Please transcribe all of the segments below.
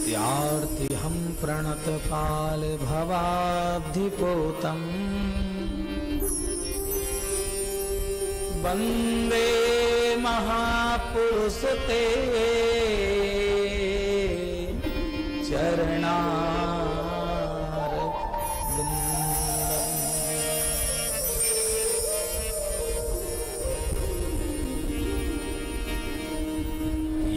त्यार्तिहं प्रणतपाल भवाब्धिपोतम् वन्दे महापुरुष ते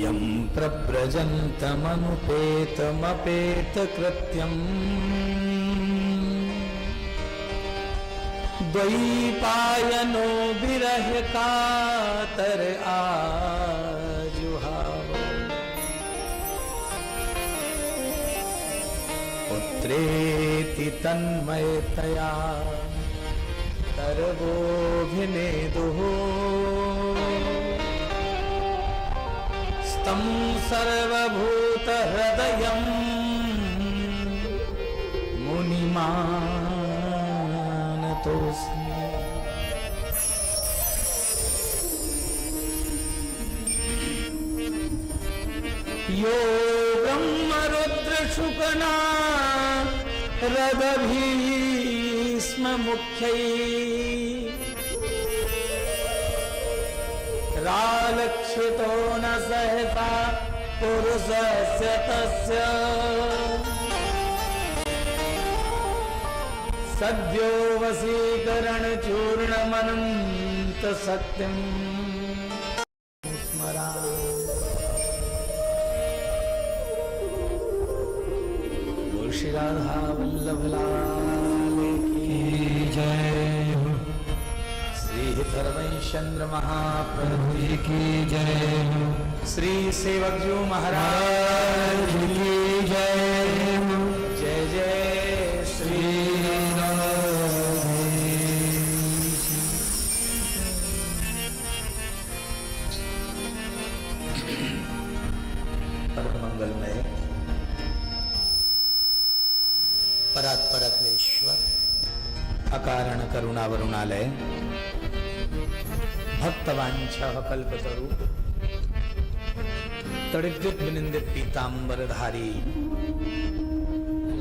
यं प्रव्रजन्तमनुपेतमपेतकृत्यम् द्वैपायनो विरह कातर आजुहाव पुत्रेति तन्मयतया सर्वोऽभिनेदुः तं सर्वभूतहृदयं मुनिमानतोऽस्मि। यो ब्रह्मरुद्रशुकनारदभीष्ममुख्यैः रालक्षितो न सहसा पुरुषस्य तस्य सद्यो वशीकरणचूर्णमनन्त सत्यं स्मरामि। श्री राधा वल्लभ लाल की जय हो। श्री धर्मचंद्र महाप्रभु जी की जय हो। श्री सेवकजू महाराज की जय हो। जय जय श्री परम मंगलमय परात्परत्वेश्वर अकारण करुणावरुणालय भक्तवांछः कल्पतरु तड़िद्युत विनिंदित पीतांबरधारी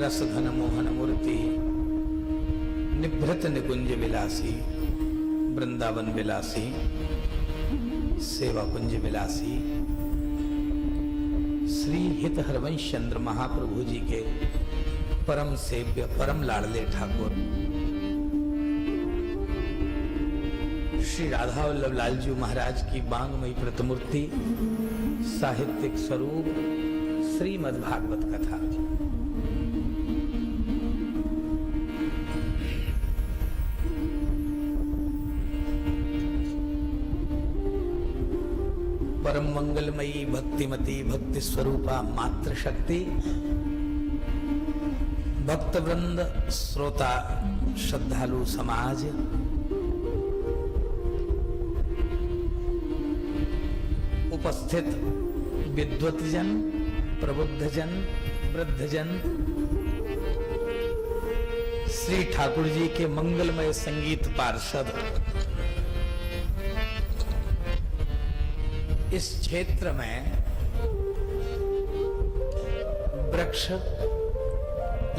रसघन मोहन मूर्ति निभृत निकुंज विलासी वृंदावन विलासी सेवा कुंज विलासी श्री हित हरवंश चंद्र महाप्रभु जी के परम सेव्य परम लाडले ठाकुर श्री राधा वल्लभ लालजी महाराज की बांगमयी प्रतिमूर्ति साहित्यिक स्वरूप श्रीमद् भागवत कथा। परम मंगलमयी भक्तिमती भक्ति स्वरूपा मात्र शक्ति भक्त वृंद श्रोता श्रद्धालु समाज उपस्थित विद्वतजन प्रबुद्धजन वृद्धजन श्री ठाकुर जी के मंगलमय संगीत पार्षद इस क्षेत्र में वृक्ष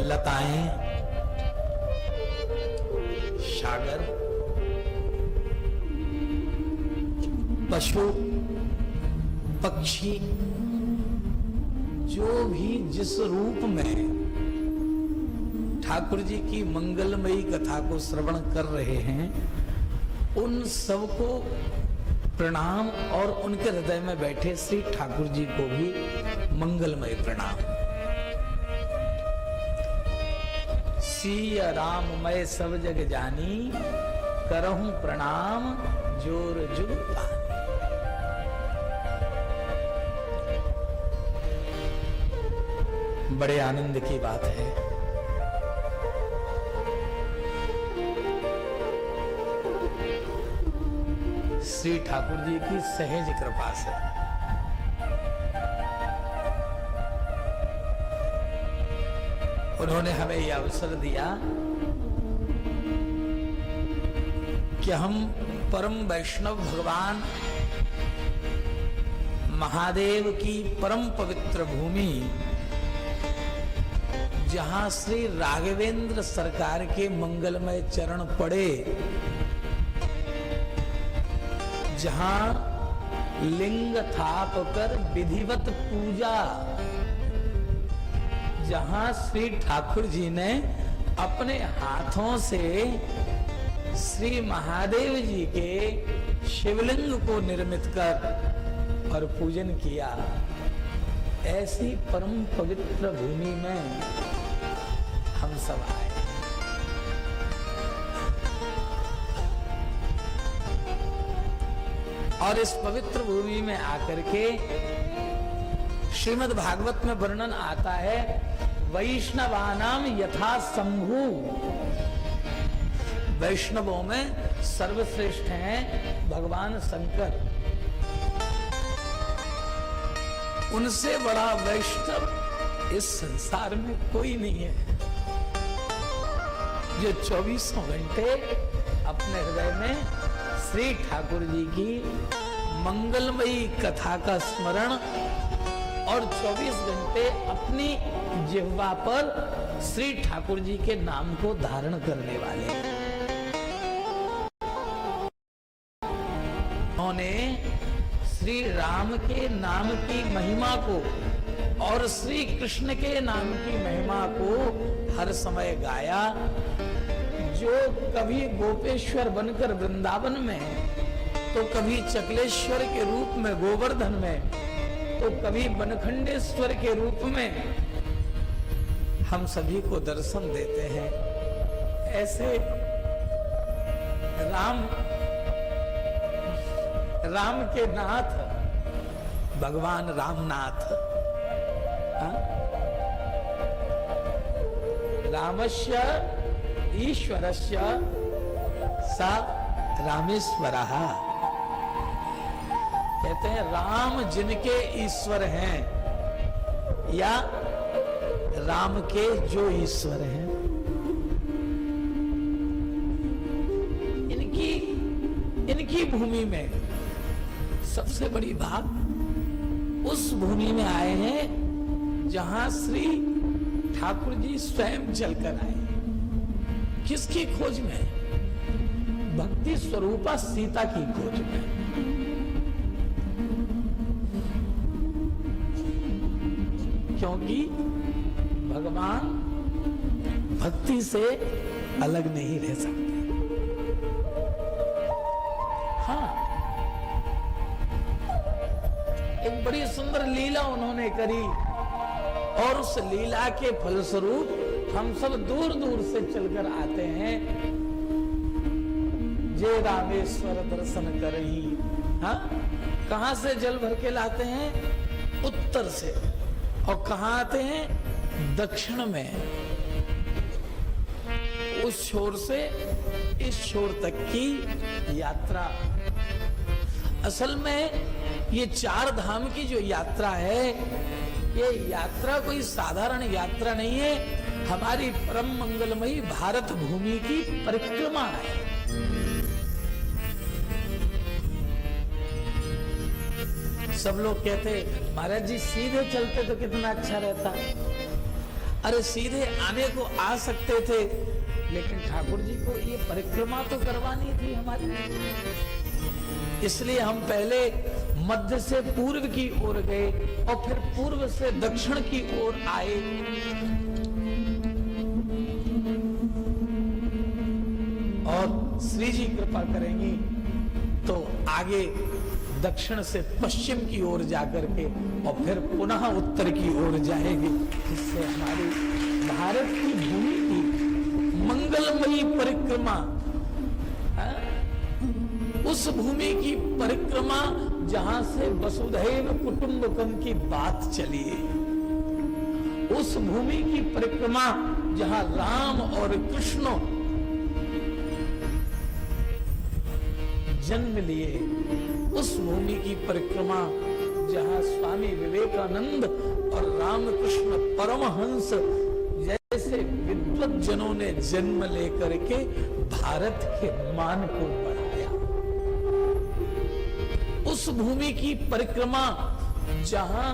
लताएं सागर पशु पक्षी जो भी जिस रूप में ठाकुर जी की मंगलमयी कथा को श्रवण कर रहे हैं उन सबको प्रणाम और उनके हृदय में बैठे श्री ठाकुर जी को भी मंगलमय प्रणाम। सिया राम मैं सब जग जानी करहूं प्रणाम जोर जुग पानी। बड़े आनंद की बात है श्री ठाकुर जी की सहज कृपा से उन्होंने हमें यह अवसर दिया कि हम परम वैष्णव भगवान महादेव की परम पवित्र भूमि जहां श्री राघवेंद्र सरकार के मंगलमय चरण पड़े, जहां लिंग थाप कर विधिवत पूजा, जहां श्री ठाकुर जी ने अपने हाथों से श्री महादेव जी के शिवलिंग को निर्मित कर और पूजन किया, ऐसी परम पवित्र भूमि में हम सब आए। और इस पवित्र भूमि में आकर के श्रीमद् भागवत में वर्णन आता है, वैष्णवानाम यथा शंभु, वैष्णवों में सर्वश्रेष्ठ हैं भगवान शंकर। उनसे बड़ा वैष्णव इस संसार में कोई नहीं है, जो 24 घंटे अपने हृदय में श्री ठाकुर जी की मंगलमयी कथा का स्मरण और 24 घंटे अपनी जिह्वा पर श्री ठाकुर जी के नाम को धारण करने वाले। उन्होंने श्री राम के नाम की महिमा को और श्री कृष्ण के नाम की महिमा को हर समय गाया। जो कभी गोपेश्वर बनकर वृंदावन में, तो कभी चकलेश्वर के रूप में गोवर्धन में, तो कभी बनखंडेश्वर के रूप में हम सभी को दर्शन देते हैं, ऐसे राम के नाथ भगवान रामनाथ, रामस्य ईश्वरस्य सा रामेश्वरः। कहते हैं राम जिनके ईश्वर हैं, या राम के जो ईश्वर हैं, इनकी भूमि में सबसे बड़ी बात, उस भूमि में आए हैं जहां श्री ठाकुर जी स्वयं चलकर आए। किसकी खोज में? भक्ति स्वरूपा सीता की खोज में। क्योंकि भगवान भक्ति से अलग नहीं रह सकते। हाँ, एक बड़ी सुंदर लीला उन्होंने करी, और उस लीला के फलस्वरूप हम सब दूर दूर से चलकर आते हैं। जे रामेश्वर दर्शन करही, हाँ, कहां से जल भर के लाते हैं? उत्तर से। और कहां आते हैं? दक्षिण में। उस छोर से इस छोर तक की यात्रा। असल में ये 4 धाम की जो यात्रा है, ये यात्रा कोई साधारण यात्रा नहीं है, हमारी परम मंगलमयी भारत भूमि की परिक्रमा है। सब लोग कहते महाराज जी सीधे चलते तो कितना अच्छा रहता। अरे सीधे आने को आ सकते थे, लेकिन ठाकुर जी को ये परिक्रमा तो करवानी थी हमारी। इसलिए हम पहले मध्य से पूर्व की ओर गए और फिर पूर्व से दक्षिण की ओर आए। और श्री जी कृपा करेंगी तो आगे दक्षिण से पश्चिम की ओर जाकर के और फिर पुनः उत्तर की ओर जाएंगे। इससे हमारी भारत की भूमि की मंगलमयी परिक्रमा, उस भूमि की परिक्रमा जहां से वसुधैव कुटुंबकम की बात चली, उस भूमि की परिक्रमा जहां राम और कृष्ण जन्म लिए, उस भूमि की परिक्रमा जहां स्वामी विवेकानंद और रामकृष्ण परमहंस जैसे विद्वत जनों ने जन्म लेकर के भारत के मान को बढ़ाया, उस भूमि की परिक्रमा जहां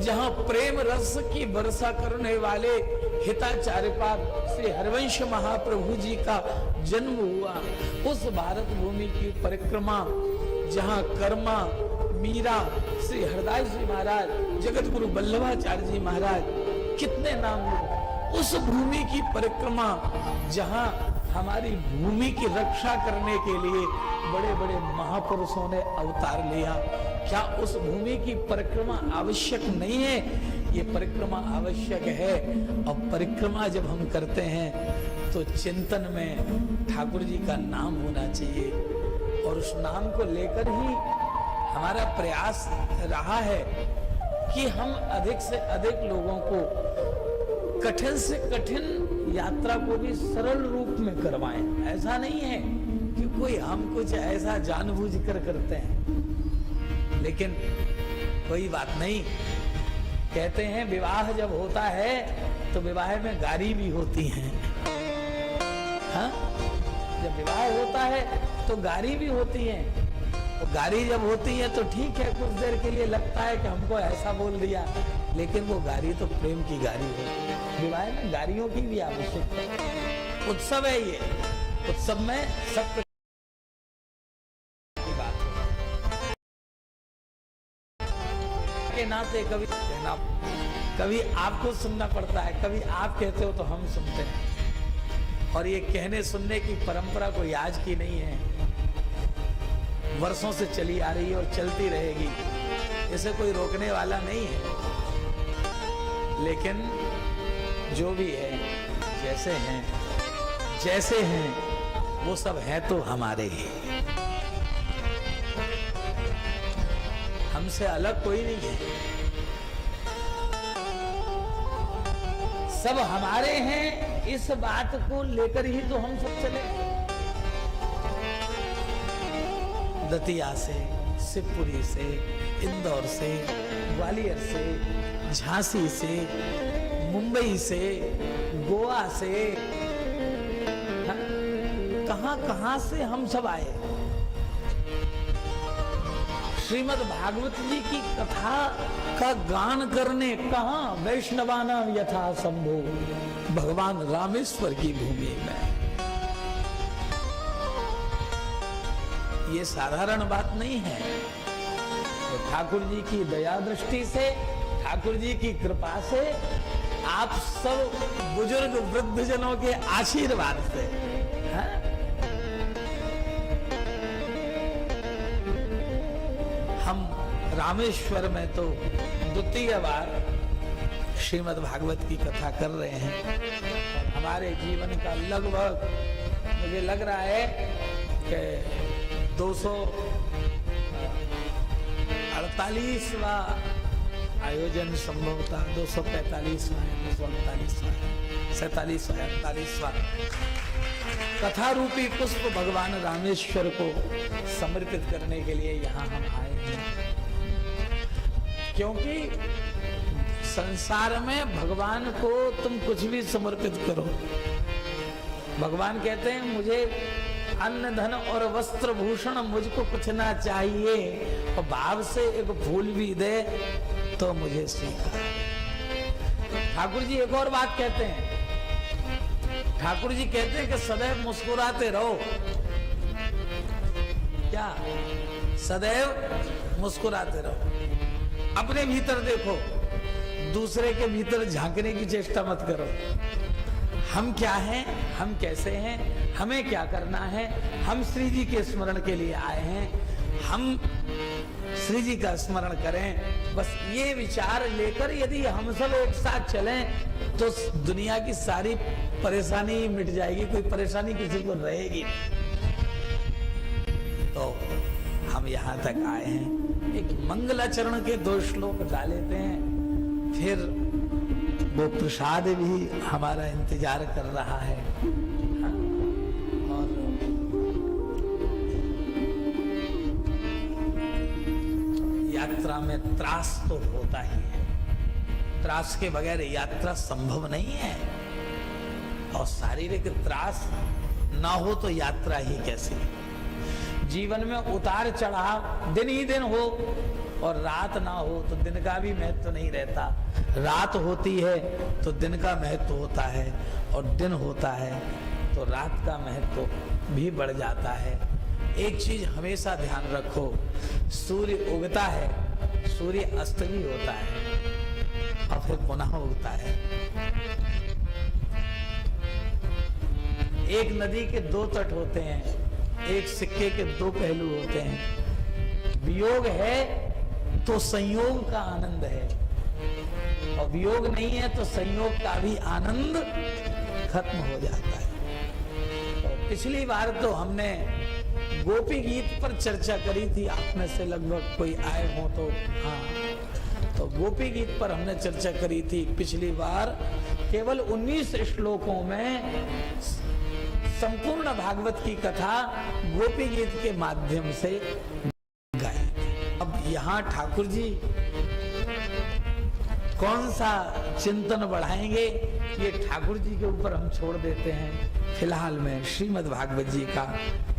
जहां प्रेम रस की वर्षा करने वाले हिताचार्यपाद श्री हरिवंश महाप्रभु जी का जन्म हुआ, उस भारत भूमि की परिक्रमा जहां कर्मा, मीरा, श्री हरदास जी महाराज, जगत गुरु वल्लभाचार्य जी महाराज, कितने नाम लोग, उस भूमि की परिक्रमा जहां हमारी भूमि की रक्षा करने के लिए बड़े बड़े महापुरुषों ने अवतार लिया। क्या उस भूमि की परिक्रमा आवश्यक नहीं है? ये परिक्रमा आवश्यक है। और परिक्रमा जब हम करते हैं तो चिंतन में ठाकुर जी का नाम होना चाहिए, और उस नाम को लेकर ही हमारा प्रयास रहा है कि हम अधिक से अधिक लोगों को कठिन से कठिन यात्रा को भी सरल रूप में करवाएं। ऐसा नहीं है कि कोई हम कुछ ऐसा जानबूझकर करते हैं, लेकिन कोई बात नहीं। कहते हैं विवाह जब होता है तो विवाह में गारी भी होती है। हाँ? जब विवाह होता है तो गारी भी होती है। तो गारी जब होती है तो ठीक है, कुछ देर के लिए लगता है कि हमको ऐसा बोल दिया, लेकिन वो गारी तो प्रेम की गारी होती है। विवाह में गारियों की भी आवश्यकता है। उत्सव है ये, उत्सव में सब की बात है। के नाते कभी कहना, कभी आपको सुनना पड़ता है, कभी आप कहते हो तो हम सुनते हैं। और ये कहने सुनने की परंपरा कोई आज की नहीं है, वर्षों से चली आ रही है और चलती रहेगी। इसे कोई रोकने वाला नहीं है। लेकिन जो भी है, जैसे हैं वो सब है तो हमारे ही, हमसे अलग कोई नहीं है। सब हमारे हैं, इस बात को लेकर ही तो हम सब चले। दतिया से, शिवपुरी से, इंदौर से, ग्वालियर से, झांसी से, मुंबई से, गोवा से, कहां से हम सब आए। श्रीमद् भागवत जी की कथा का गान करने कहां, वैष्णवाना यथा शंभो, भगवान रामेश्वर की भूमि में। ये साधारण बात नहीं है। तो ठाकुर जी की दया दृष्टि से, ठाकुर जी की कृपा से, आप सब बुजुर्ग वृद्धजनों के आशीर्वाद से, हाँ? हम रामेश्वर में तो द्वितीय बार श्रीमद् भागवत की कथा कर रहे हैं। और हमारे जीवन का लगभग मुझे लग रहा है कि 248वां आयोजन संभवतः 245वां, 248वां, 47वां, 48वां कथा रूपी पुष्प भगवान रामेश्वर को समर्पित करने के लिए यहाँ हम आए हैं। क्योंकि संसार में भगवान को तुम कुछ भी समर्पित करो, भगवान कहते हैं मुझे अन्न धन और वस्त्र भूषण मुझको कुछ ना चाहिए, और भाव से एक फूल भी दे तो मुझे स्वीकार। ठाकुर जी एक और बात कहते हैं, ठाकुर जी कहते हैं कि सदैव मुस्कुराते रहो। क्या? सदैव मुस्कुराते रहो। अपने भीतर देखो, दूसरे के भीतर झांकने की चेष्टा मत करो। हम क्या हैं, हम कैसे हैं, हमें क्या करना है। हम श्री जी के स्मरण के लिए आए हैं, हम श्री जी का स्मरण करें। बस ये विचार लेकर यदि हम सब एक साथ चलें तो दुनिया की सारी परेशानी मिट जाएगी, कोई परेशानी किसी को रहेगी। तो हम यहाँ तक आए हैं, एक मंगलाचरण के 2 श्लोक गा लेते हैं, फिर वो प्रसाद भी हमारा इंतजार कर रहा है। हाँ? और यात्रा में त्रास तो होता ही है, त्रास के बगैर यात्रा संभव नहीं है। और शारीरिक त्रास ना हो तो यात्रा ही कैसी। जीवन में उतार चढ़ाव दिन ही दिन हो और रात ना हो तो दिन का भी महत्व नहीं रहता। रात होती है तो दिन का महत्व होता है, और दिन होता है तो रात का महत्व भी बढ़ जाता है। एक चीज हमेशा ध्यान रखो, सूर्य उगता है, सूर्य अस्त भी होता है और फिर पुनः उगता है। एक नदी के दो तट होते हैं, एक सिक्के के दो पहलू होते हैं। वियोग है तो संयोग का आनंद है, और वियोग नहीं है तो संयोग का भी आनंद खत्म हो जाता है। तो पिछली बार तो हमने गोपी गीत पर चर्चा करी थी, आप में से लगभग कोई आए हो तो हाँ, तो गोपी गीत पर हमने चर्चा करी थी पिछली बार। केवल 19 श्लोकों में संपूर्ण भागवत की कथा गोपी गीत के माध्यम से गाई। अब यहाँ ठाकुर जी कौन सा चिंतन बढ़ाएंगे, ये ठाकुर जी के ऊपर हम छोड़ देते हैं। फिलहाल में श्रीमद् भागवत जी का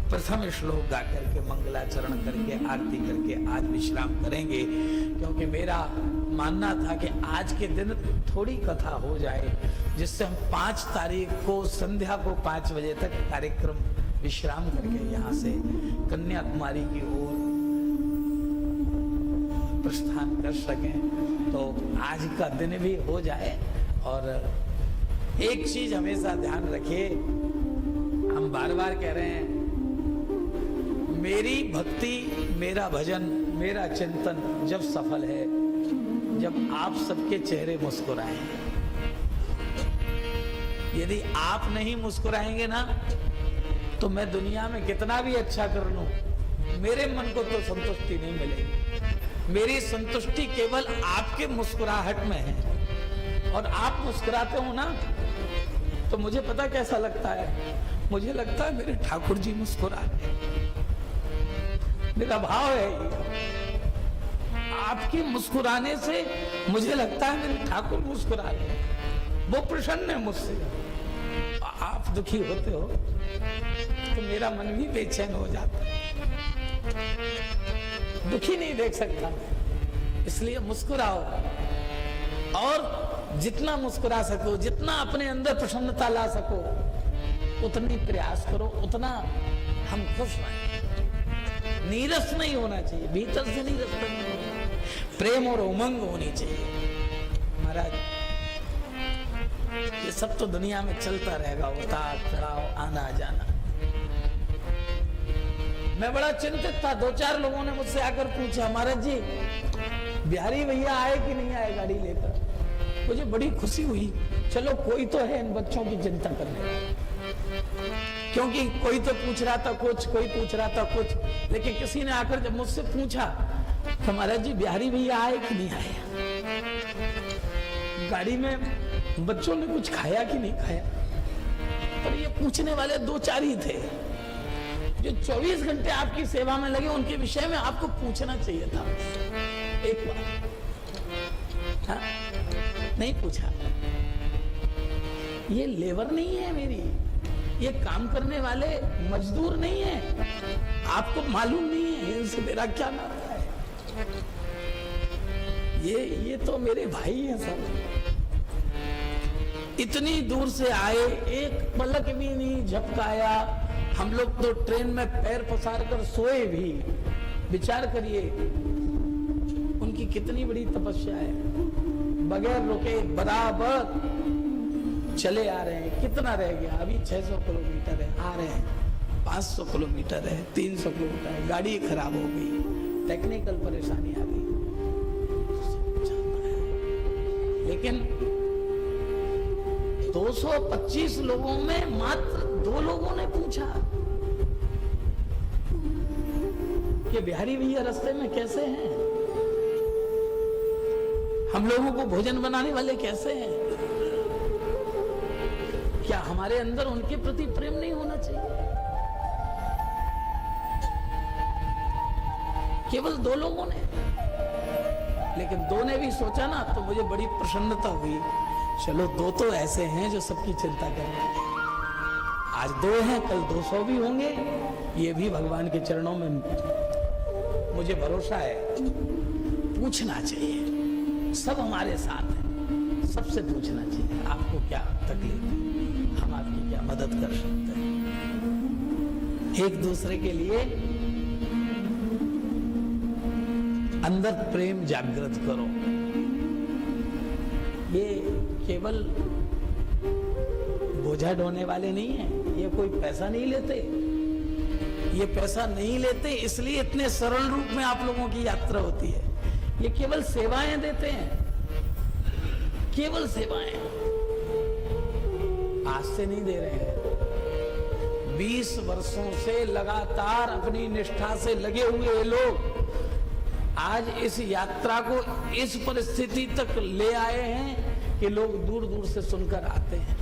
प्रथम श्लोक गा करके मंगलाचरण करके आरती करके आज विश्राम करेंगे, क्योंकि मेरा मानना था कि आज के दिन थोड़ी कथा हो जाए, जिससे हम 5 तारीख को संध्या को 5 बजे तक कार्यक्रम विश्राम करके यहाँ से कन्याकुमारी की ओर प्रस्थान कर सकें। तो आज का दिन भी हो जाए। और एक चीज हमेशा ध्यान रखिए, हम बार बार कह रहे हैं, मेरी भक्ति, मेरा भजन, मेरा चिंतन जब सफल है जब आप सबके चेहरे मुस्कुराएं। यदि आप नहीं मुस्कुराएंगे ना, तो मैं दुनिया में कितना भी अच्छा कर लूं, मेरे मन को तो संतुष्टि नहीं मिलेगी। मेरी संतुष्टि केवल आपके मुस्कुराहट में है, और आप मुस्कुराते हो ना तो मुझे पता कैसा लगता है, मुझे लगता है मेरे ठाकुर जी मुस्कुरा रहे हैं। मेरा भाव है आपके मुस्कुराने से मुझे लगता है मेरे ठाकुर मुस्कुरा रहे हैं, वो प्रसन्न है मुझसे। आप दुखी होते हो तो मेरा मन भी बेचैन हो जाता है, दुखी नहीं देख सकता, इसलिए मुस्कुराओ। और जितना मुस्कुरा सको, जितना अपने अंदर प्रसन्नता ला सको, उतनी प्रयास करो, उतना हम खुश रहें। नीरस नहीं होना चाहिए, भीतर से नीरस नहीं होना चाहिए, प्रेम और उमंग होनी चाहिए। महाराज, ये सब तो दुनिया में चलता रहेगा, उतार चढ़ाव, आना जाना। मैं बड़ा चिंतित था, 2-4 लोगों ने मुझसे आकर पूछा, महाराज जी बिहारी भैया आए कि नहीं आए गाड़ी लेकर। मुझे बड़ी खुशी हुई, चलो कोई तो है इन बच्चों की चिंता करने, क्योंकि कोई तो पूछ रहा था कुछ, कोई पूछ रहा था कुछ, लेकिन किसी ने आकर जब मुझसे पूछा तो महाराज जी बिहारी भैया आए कि नहीं आए, गाड़ी में बच्चों ने कुछ खाया कि नहीं खाया। पर ये पूछने वाले 2-4 ही थे, जो 24 घंटे आपकी सेवा में लगे, उनके विषय में आपको पूछना चाहिए था एक बार। हाँ? नहीं पूछा। ये लेबर नहीं है मेरी, ये काम करने वाले मजदूर नहीं है, आपको मालूम नहीं है इनसे मेरा क्या नाता है। ये तो मेरे भाई हैं सब, इतनी दूर से आए, एक पलक भी नहीं झपकाया। हम लोग तो ट्रेन में पैर पसार कर सोए भी। विचार करिए उनकी कितनी बड़ी तपस्या है, बगैर रुके बराबर चले आ रहे हैं। कितना रह गया अभी? 600 किलोमीटर है, आ रहे हैं 500 किलोमीटर है, 300 किलोमीटर है, गाड़ी खराब हो गई, टेक्निकल परेशानी आ गई, लेकिन 225 लोगों में मात्र 2 लोगों ने पूछा कि बिहारी भैया रास्ते में कैसे हैं, हम लोगों को भोजन बनाने वाले कैसे हैं। क्या हमारे अंदर उनके प्रति प्रेम नहीं होना चाहिए? केवल 2 लोगों ने, लेकिन 2 ने भी सोचा ना, तो मुझे बड़ी प्रसन्नता हुई। चलो 2 तो ऐसे हैं जो सबकी चिंता कर रहे हैं। आज 2 हैं, कल 200 भी होंगे। ये भी भगवान के चरणों में मुझे भरोसा है। पूछना चाहिए। सब हमारे साथ हैं, सबसे पूछना चाहिए आपको क्या तकलीफ है, हम आपकी क्या मदद कर सकते हैं। एक दूसरे के लिए अंदर प्रेम जागृत करो। ये केवल बोझा ढोने वाले नहीं है, ये कोई पैसा नहीं लेते, ये पैसा नहीं लेते, इसलिए इतने सरल रूप में आप लोगों की यात्रा होती है। ये केवल सेवाएं देते हैं, केवल सेवाएं, आज से नहीं दे रहे हैं। 20 वर्षों से लगातार अपनी निष्ठा से लगे हुए ये लोग आज इस यात्रा को इस परिस्थिति तक ले आए हैं कि लोग दूर दूर से सुनकर आते हैं।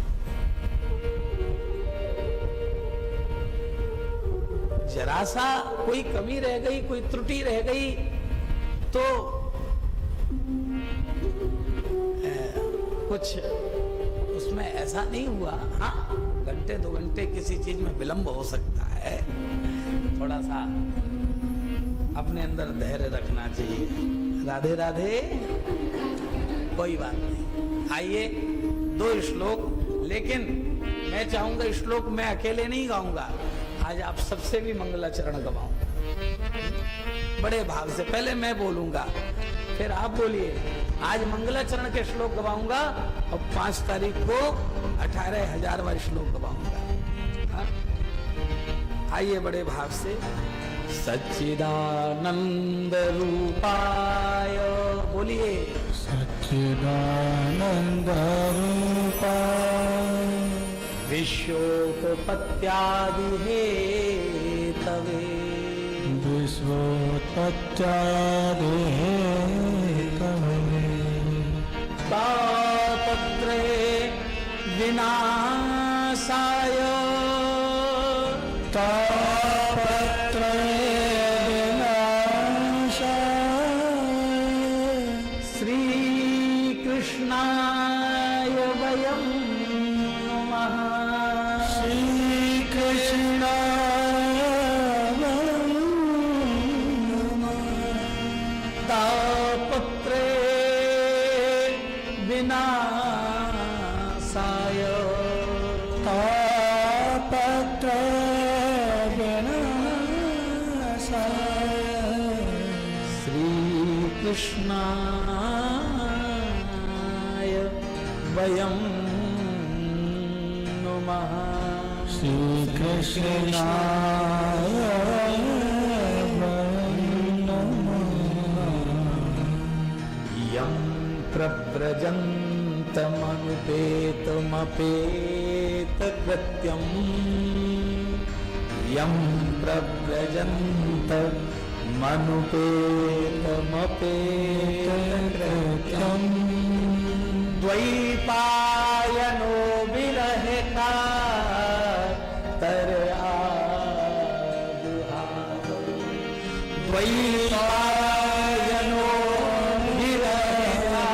जरा सा कोई कमी रह गई, कोई त्रुटि रह गई तो कुछ उसमें ऐसा नहीं हुआ। हाँ, घंटे 2 घंटे किसी चीज में विलंब हो सकता है, थोड़ा सा अपने अंदर धैर्य रखना चाहिए। राधे राधे, कोई बात नहीं। आइए 2 श्लोक, लेकिन मैं चाहूंगा श्लोक मैं अकेले नहीं गाऊंगा, आज आप सबसे भी मंगलाचरण गवाऊंगा बड़े भाव से। पहले मैं बोलूंगा, फिर आप बोलिए। आज मंगलाचरण के श्लोक गवाऊंगा और 5 तारीख को 18,000वां श्लोक गवाऊंगा। आइए बड़े भाव से। सच्चिदानंद रूपाय, बोलिए। सच्चिदानंद रूपाय विश्वोत्पत्त्यादि हेतवे, विश्वोत्पत्त्यादि हेतवे, तापत्रये विनाशाय, तापत्रये विनाशाय, श्री कृष्णाय वयं नमः। श्री कृष्णाय वयं नमः। तापत्रये विनाशाय, तापत्रये विनाशाय, श्री कृष्णाय वयं नमः। श्री कृष्णाय वयं नमः। यं प्रव्रजन्तमनुपेतमपेतकृत्यं, यं प्रव्रजन्तमनुपेतमपेतकृत्यं, द्वैपायनो विरहका द्वैपायनो विरहका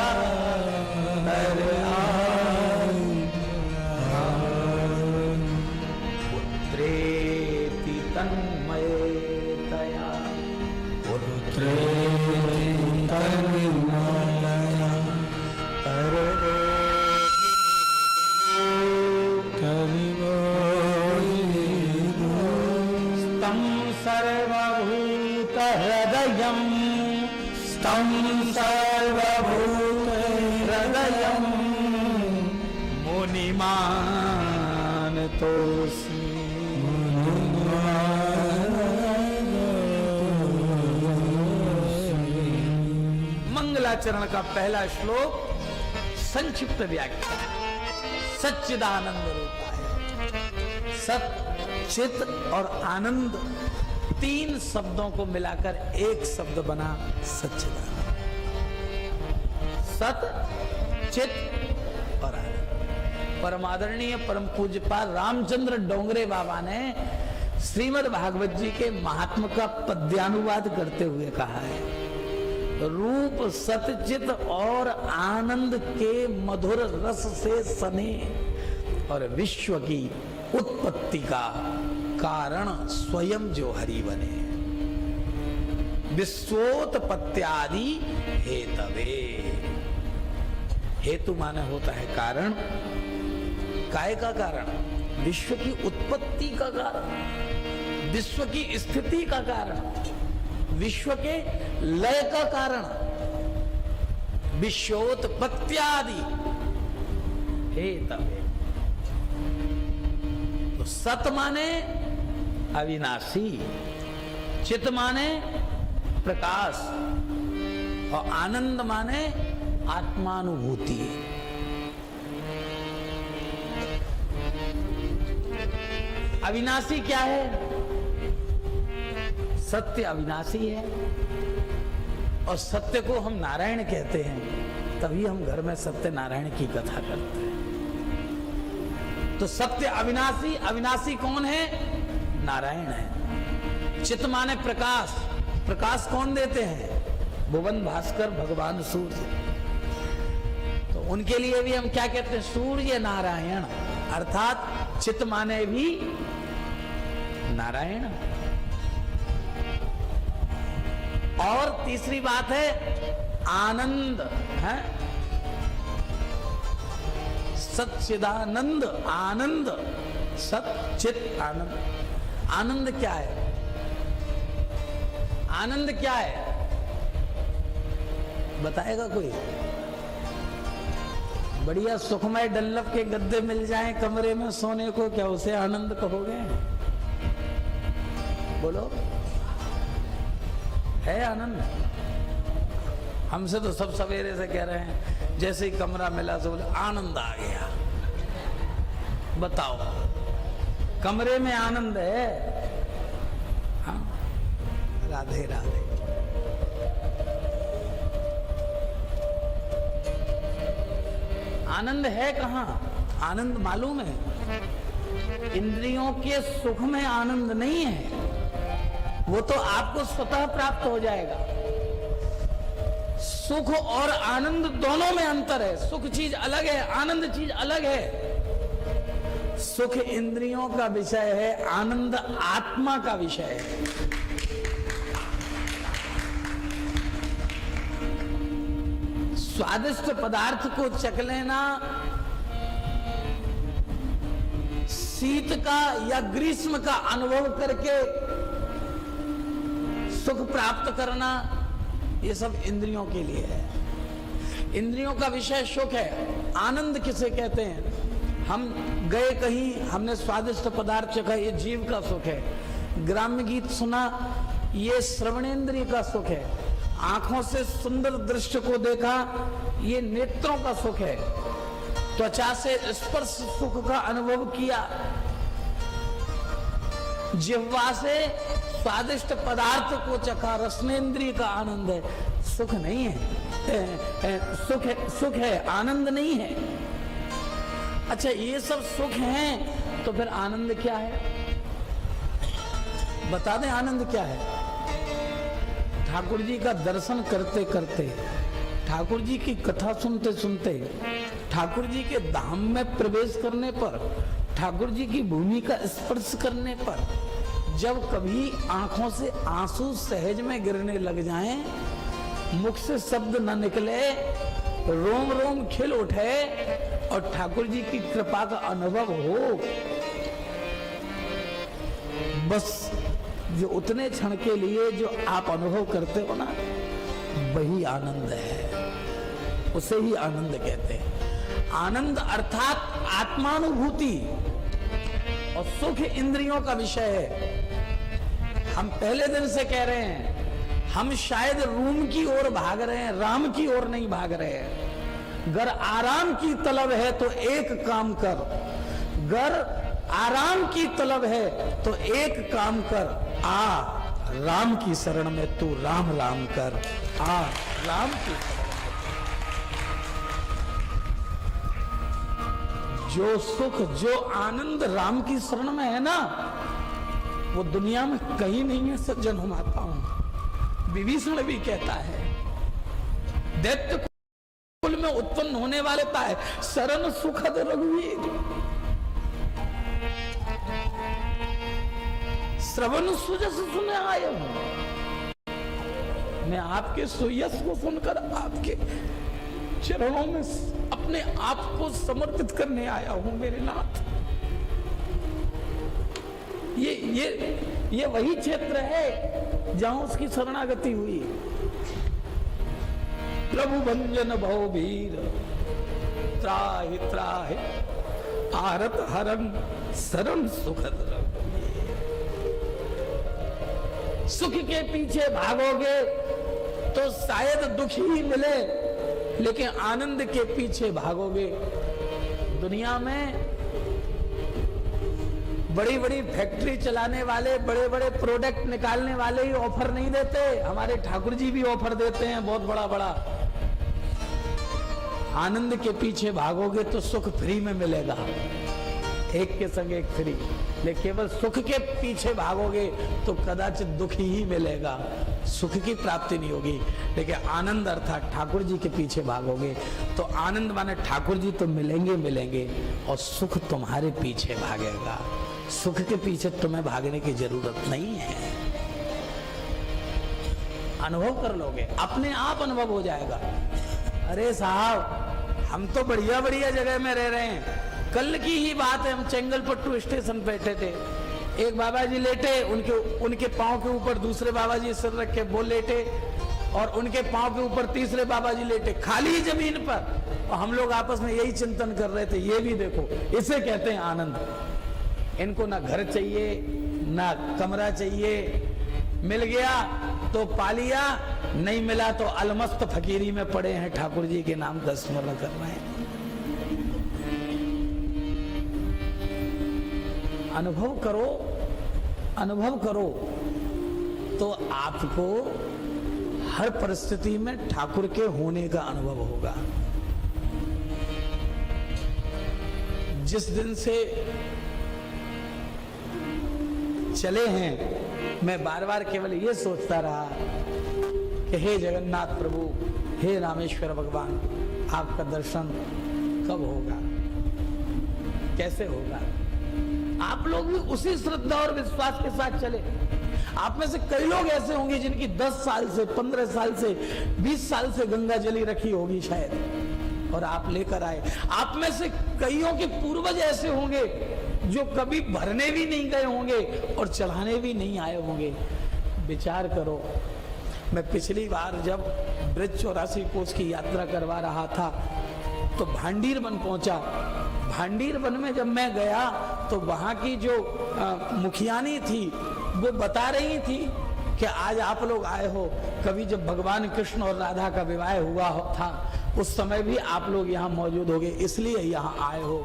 पुत्रेति तन्मयतया, पुत्रेति तन्मयतया, तं सर्वभूतहृदयं, तं सर्वभूतहृदयं मुनिमानतोऽस्मि। मंगलाचरण का पहला श्लोक संक्षिप्त व्याख्या। सच्चिदानंद रूपाय, सत, चित और आनंद 3 शब्दों को मिलाकर एक शब्द बना सच्चिदानंद। सत, चित और आनंद। परम आदरणीय परम पूज्यपाद रामचंद्र डोंगरे बाबा ने श्रीमद् भागवत जी के महात्म का पद्यानुवाद करते हुए कहा है, रूप सतचित और आनंद के मधुर रस से सने और विश्व की उत्पत्ति का कारण स्वयं जो हरि बने। विश्वोत्पत्त्यादि हेतवे। हेतु माने होता है कारण, काय का कारण? विश्व की उत्पत्ति का कारण, विश्व की स्थिति का कारण, विश्व के लय का कारण। विश्वोत्पत्त्यादि हेतवे। तो सत माने अविनाशी, चित माने प्रकाश, और आनंद माने आत्मानुभूति। अविनाशी क्या है? सत्य अविनाशी है, और सत्य को हम नारायण कहते हैं, तभी हम घर में सत्यनारायण की कथा करते हैं। तो सत्य अविनाशी, अविनाशी कौन है? नारायण है। चित माने प्रकाश, प्रकाश कौन देते हैं? भुवन भास्कर भगवान सूर्य। तो उनके लिए भी हम क्या कहते हैं? सूर्य नारायण, अर्थात चित माने भी नारायण। और तीसरी बात है आनंद है, सच्चिदानंद आनंद, सच्चित आनंद। आनंद क्या है? आनंद क्या है? बताएगा कोई? बढ़िया सुखमय डल्लभ के गद्दे मिल जाएं कमरे में सोने को, क्या उसे आनंद कहोगे? बोलो, है आनंद? हमसे तो सब सवेरे से कह रहे हैं, जैसे ही कमरा मिला तो बोले आनंद आ गया। बताओ, कमरे में आनंद है? हाँ, राधे राधे। आनंद है कहाँ? आनंद मालूम है? इंद्रियों के सुख में आनंद नहीं है, वो तो आपको स्वतः प्राप्त हो जाएगा। सुख और आनंद दोनों में अंतर है। सुख चीज अलग है, आनंद चीज अलग है। सुख इंद्रियों का विषय है, आनंद आत्मा का विषय है। स्वादिष्ट पदार्थ को चख लेना, शीत का या ग्रीष्म का अनुभव करके सुख प्राप्त करना, ये सब इंद्रियों के लिए है। इंद्रियों का विषय सुख है। आनंद किसे कहते हैं? हम गए कहीं, हमने स्वादिष्ट पदार्थ चखा, ये जीव का सुख है। ग्राम्य गीत सुना, ये श्रवणेंद्रिय का सुख है। आंखों से सुंदर दृश्य को देखा, ये नेत्रों का सुख है। त्वचा से स्पर्श सुख का अनुभव किया, जिह्वा से स्वादिष्ट पदार्थ को चखा, रसनेंद्रिय का आनंद है। सुख नहीं है, सुख है, आनंद नहीं है। अच्छा, ये सब सुख हैं, तो फिर आनंद क्या है? बता दें आनंद क्या है? ठाकुर जी का दर्शन करते करते, ठाकुर जी की कथा सुनते सुनते, ठाकुर जी के धाम में प्रवेश करने पर, ठाकुर जी की भूमि का स्पर्श करने पर, जब कभी आंखों से आंसू सहज में गिरने लग जाएं, मुख से शब्द न निकले, रोम रोम खिल उठे और ठाकुर जी की कृपा का अनुभव हो, बस जो उतने क्षण के लिए जो आप अनुभव करते हो ना, वही आनंद है। उसे ही आनंद कहते हैं। आनंद अर्थात आत्मानुभूति, और सुख इंद्रियों का विषय है। हम पहले दिन से कह रहे हैं, हम शायद रूम की ओर भाग रहे हैं, राम की ओर नहीं भाग रहे हैं। गर आराम की तलब है तो एक काम कर, गर आराम की तलब है तो एक काम कर, आ राम की शरण में तू राम राम कर, आ राम की शरण में। जो सुख, जो आनंद राम की शरण में है ना, वो दुनिया में कहीं नहीं है सज्जन हो माताओं। विभीषण भी कहता है, दैत्य कुल में उत्पन्न होने वाले पाए शरण सुखद रघुवीर, श्रवण सुजस सुने आए हो। मैं आपके सुयश को सुनकर आपके चरणों में अपने आप को समर्पित करने आया हूं मेरे नाथ। ये वही क्षेत्र है जहां उसकी शरणागति हुई। प्रभु भंजन भव वीर त्राहि त्राहि आरत हरन शरण सुखद रघु। सुख के पीछे भागोगे तो शायद दुख ही मिले, लेकिन आनंद के पीछे भागोगे। दुनिया में बड़ी बड़ी फैक्ट्री चलाने वाले, बड़े बड़े प्रोडक्ट निकालने वाले ही ऑफर नहीं देते, हमारे ठाकुर जी भी ऑफर देते हैं बहुत बड़ा बड़ा। आनंद के पीछे भागोगे तो सुख फ्री में मिलेगा, एक के संग एक फ्री। लेकिन केवल सुख के पीछे भागोगे तो कदाचित दुख ही मिलेगा, सुख की प्राप्ति नहीं होगी। लेकिन आनंद अर्थात ठाकुर जी के पीछे भागोगे तो आनंद माने ठाकुर जी तो मिलेंगे मिलेंगे और सुख तुम्हारे पीछे भागेगा। सुख के पीछे तुम्हें भागने की जरूरत नहीं है, अनुभव कर लोगे, अपने आप अनुभव हो जाएगा। अरे साहब, हम तो बढ़िया बढ़िया जगह में रह रहे हैं। कल की ही बात है, हम चेंगलपट्टू स्टेशन बैठे थे, एक बाबा जी लेटे, उनके पांव के ऊपर दूसरे बाबा जी सिर रख के वो लेटे और उनके पांव के ऊपर तीसरे बाबा जी लेटे, खाली जमीन पर। और हम लोग आपस में यही चिंतन कर रहे थे, ये भी देखो, इसे कहते हैं आनंद। इनको ना घर चाहिए ना कमरा चाहिए, मिल गया तो पा लिया, नहीं मिला तो अलमस्त फकीरी में पड़े हैं, ठाकुर जी के नाम का स्मरण कर रहे हैं। अनुभव करो, अनुभव करो तो आपको हर परिस्थिति में ठाकुर के होने का अनुभव होगा। जिस दिन से चले हैं मैं बार बार केवल ये सोचता रहा कि हे जगन्नाथ प्रभु, हे रामेश्वर भगवान, आपका दर्शन कब होगा, कैसे होगा। आप लोग भी उसी श्रद्धा और विश्वास के साथ चले। आप में से कई लोग ऐसे होंगे जिनकी 10 साल से, 15 साल से, 20 साल से गंगा जली रखी होगी शायद, और आप लेकर आए। आप में से कईयों के पूर्वज ऐसे होंगे जो कभी भरने भी नहीं गए होंगे और चढ़ाने भी नहीं आए होंगे। विचार करो, मैं पिछली बार जब ब्रज 84 कोस की यात्रा करवा रहा था तो भांडीर वन पहुंचा। भांडीर वन में जब मैं गया तो वहां की जो मुखियानी थी वो बता रही थी कि आज आप लोग आए हो, कभी जब भगवान कृष्ण और राधा का विवाह हुआ था उस समय भी आप लोग यहाँ मौजूद होगे, इसलिए यहाँ आए हो।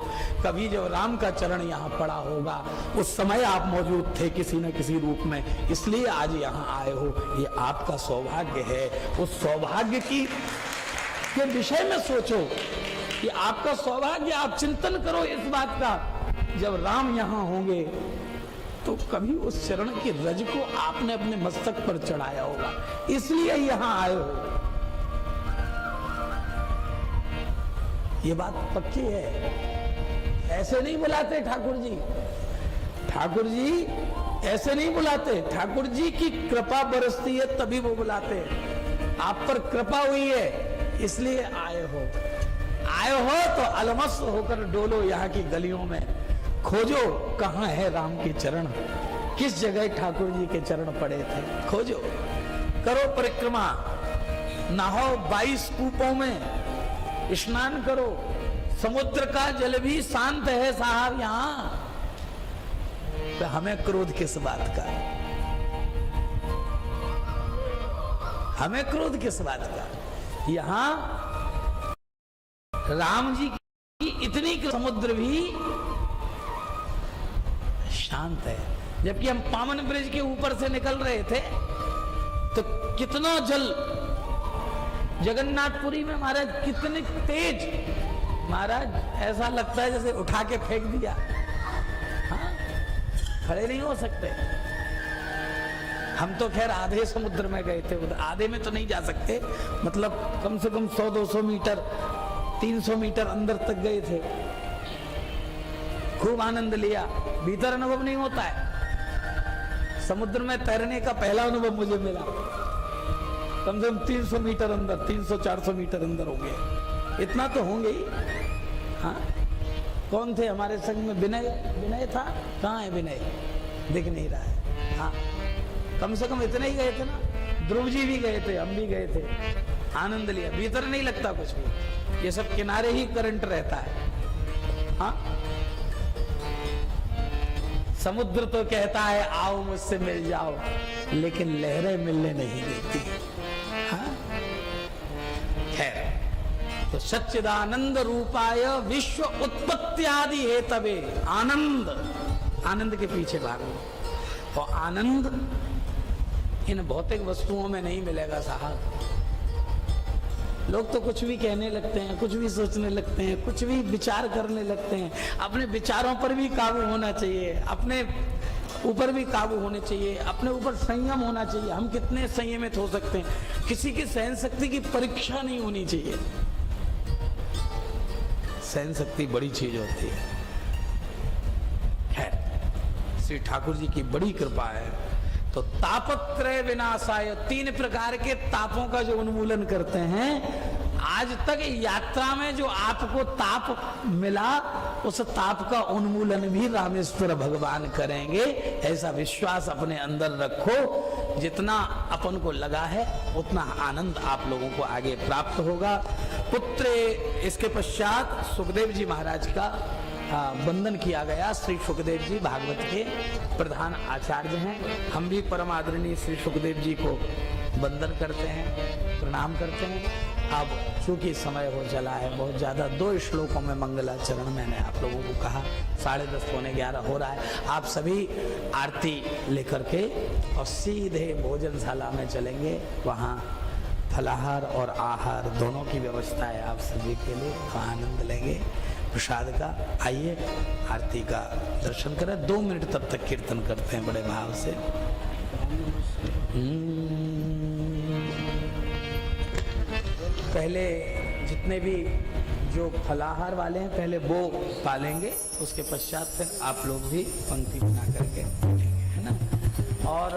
कभी जब राम का चरण यहाँ पड़ा होगा उस समय आप मौजूद थे किसी न किसी रूप में, इसलिए आज यहाँ आए हो। ये आपका सौभाग्य है। उस सौभाग्य के विषय में सोचो कि आपका सौभाग्य, आप चिंतन करो इस बात का, जब राम यहाँ होंगे तो कभी उस चरण की रज को आपने अपने मस्तक पर चढ़ाया होगा, इसलिए यहाँ आए हो। ये बात पक्की है। ऐसे नहीं बुलाते ठाकुर जी, ठाकुर जी ऐसे नहीं बुलाते। ठाकुर जी की कृपा बरसती है तभी वो बुलाते हैं। आप पर कृपा हुई है इसलिए आए हो। आए हो तो अलमस्त होकर डोलो यहाँ की गलियों में, खोजो कहाँ है राम के चरण, किस जगह ठाकुर जी के चरण पड़े थे, खोजो, करो परिक्रमा, नहाओ 22 कूपों में, स्नान करो। समुद्र का जल भी शांत है साहब यहाँ, तो हमें क्रोध किस बात का, हमें क्रोध किस बात का। यहाँ राम जी की इतनी समुद्र भी शांत है। जबकि हम पावन ब्रिज के ऊपर से निकल रहे थे तो कितना जल जगन्नाथपुरी में महाराज, कितने तेज महाराज, ऐसा लगता है जैसे उठा के फेंक दिया। हाँ, खड़े नहीं हो सकते। हम तो खैर आधे समुद्र में गए थे, आधे में तो नहीं जा सकते, मतलब कम से कम 100-200 मीटर 300 मीटर अंदर तक गए थे। खूब आनंद लिया, भीतर अनुभव नहीं होता है। समुद्र में तैरने का पहला अनुभव मुझे मिला। कम से कम 300 मीटर अंदर, 300-400 मीटर अंदर हो गए, इतना तो होंगे ही। हाँ, कौन थे हमारे संग में? विनय था। कहाँ है विनय? दिख नहीं रहा है। हाँ, कम से कम इतने ही गए थे ना। ध्रुव जी भी गए थे, हम भी गए थे, आनंद लिया। भीतर नहीं लगता कुछ भी, ये सब किनारे ही करंट रहता है। हाँ, समुद्र तो कहता है आओ मुझसे मिल जाओ, लेकिन लहरें मिलने नहीं देती। हाँ, खैर, तो सच्चिदानंद रूपाय विश्व उत्पत्ति आदि हेतवे, आनंद के पीछे भागो। और आनंद इन भौतिक वस्तुओं में नहीं मिलेगा साहब। लोग तो कुछ भी कहने लगते हैं, कुछ भी सोचने लगते हैं, कुछ भी विचार करने लगते हैं। अपने विचारों पर भी काबू होना चाहिए, अपने ऊपर भी काबू होने चाहिए, अपने ऊपर संयम होना चाहिए। हम कितने संयमित हो सकते हैं? किसी की सहन शक्ति की परीक्षा नहीं होनी चाहिए। सहन शक्ति बड़ी चीज होती है। खैर, श्री ठाकुर जी की बड़ी कृपा है। तो तापत्रय विनाशाय, 3 प्रकार के तापों का जो उन्मूलन करते हैं। आज तक यात्रा में जो आपको ताप मिला, उस ताप का उन्मूलन भी रामेश्वर भगवान करेंगे, ऐसा विश्वास अपने अंदर रखो। जितना अपन को लगा है उतना आनंद आप लोगों को आगे प्राप्त होगा। पुत्र, इसके पश्चात सुखदेव जी महाराज का वंदन किया गया। श्री सुखदेव जी भागवत के प्रधान आचार्य हैं। हम भी परम आदरणीय श्री सुखदेव जी को वंदन करते हैं, प्रणाम करते हैं। अब चूंकि समय हो चला है बहुत ज्यादा, 2 श्लोकों में मंगलाचरण मैंने आप लोगों को कहा, 10:30 पौने 11 हो रहा है। आप सभी आरती लेकर के और सीधे भोजनशाला में चलेंगे। वहाँ फलाहार और आहार दोनों की व्यवस्था है आप सभी के लिए, आनंद लेंगे प्रसाद का। आइए आरती का दर्शन करें। 2 मिनट तब तक कीर्तन करते हैं बड़े भाव से। पहले जितने भी जो फलाहार वाले हैं पहले वो पालेंगे, उसके पश्चात फिर आप लोग भी पंक्ति बना करके पालेंगे, है ना। और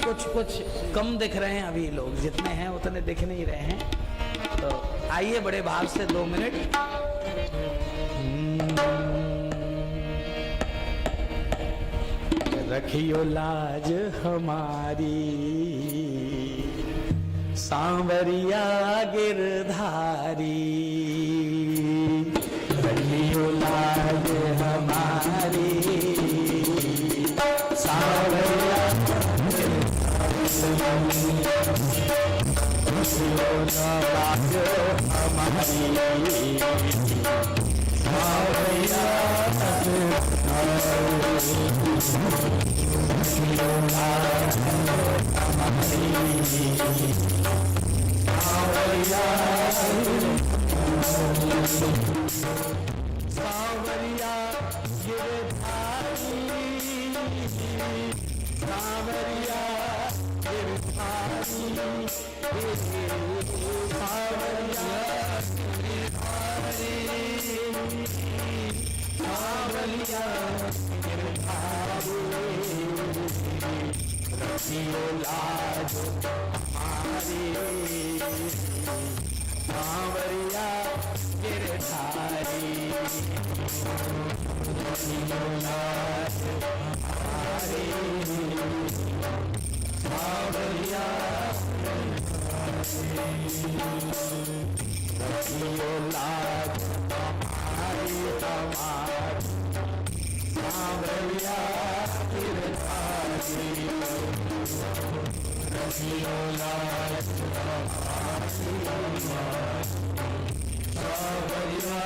कुछ कम दिख रहे हैं अभी लोग, जितने हैं उतने दिख नहीं रहे हैं। तो आइए बड़े भाव से 2 मिनट। रखियो लाज हमारी सांवरिया गिरधारी, रखियो लाज हमारी सांवरिया लाज हमारी सांवरिया सांवरिया गिरधारी, सांवरिया गिरधारी, सांवरिया गिरधारी, सांवरिया गिरधारी, रखियो लाज हमारी सांवरिया गिरधारी, रखियो लाज हमारी सांवरिया रखियो लाज हमारी सांवरिया गिरधारी, रखियो लाज हमारी सांवरिया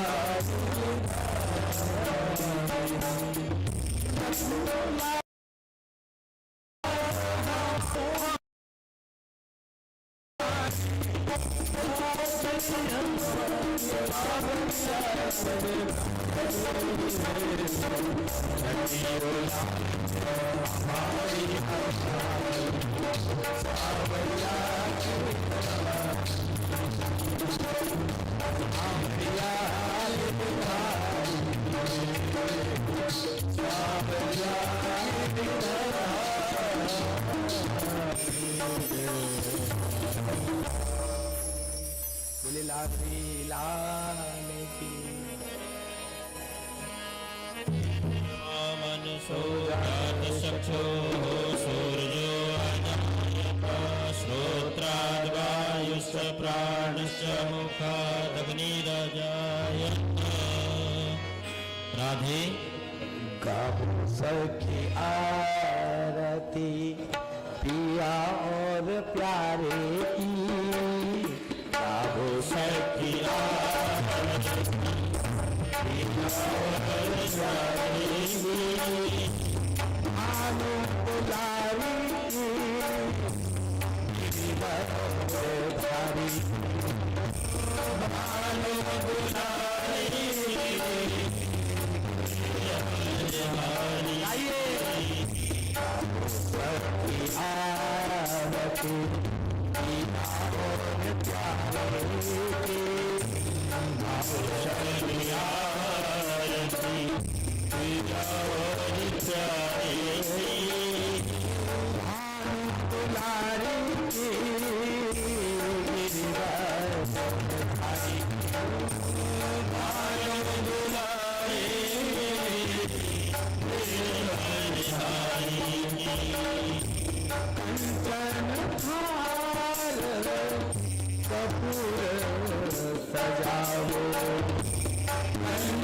बिहारी लाल की। मनसो जातचक्षो सूर्यो अजायत श्रोत्राद्वायुश्च प्राणश्च मुखादग्निरजायत। राधे गाओ सखी आरती पिया और प्यारे की। गाओ सखी आरती पिया और प्यारे की। आनो पुजारी की भारी आनो पुजारी आरती पिया और प्यारे की। सखी आरती पिया और प्यारे की। दुलारी की गिरिवारी कंचन हार कपूर सजाओ।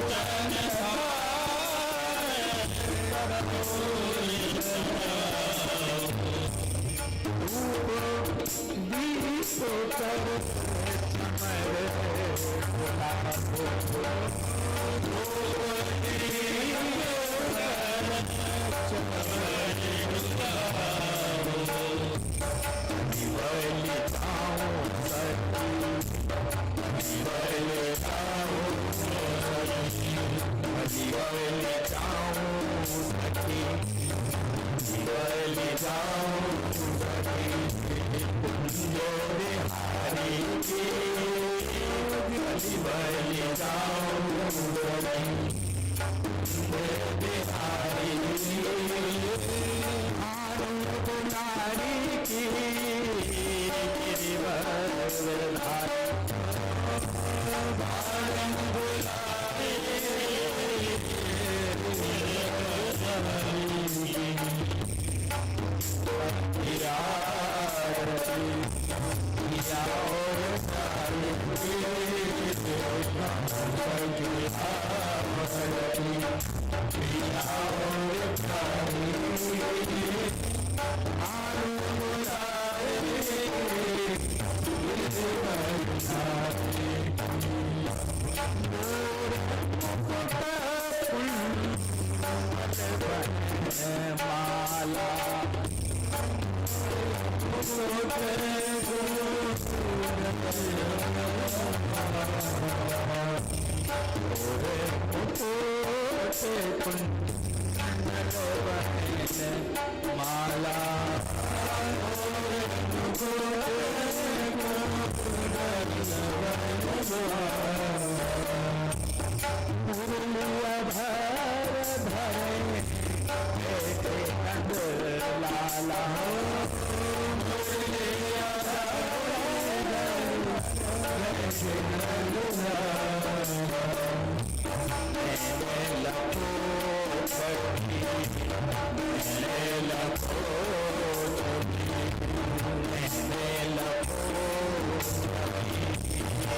कंचन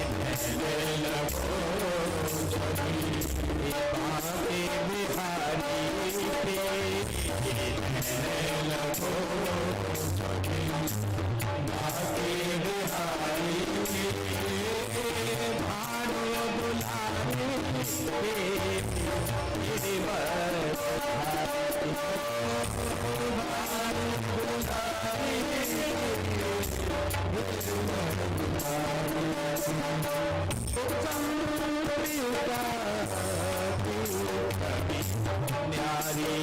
दीप कर चमर न्यारी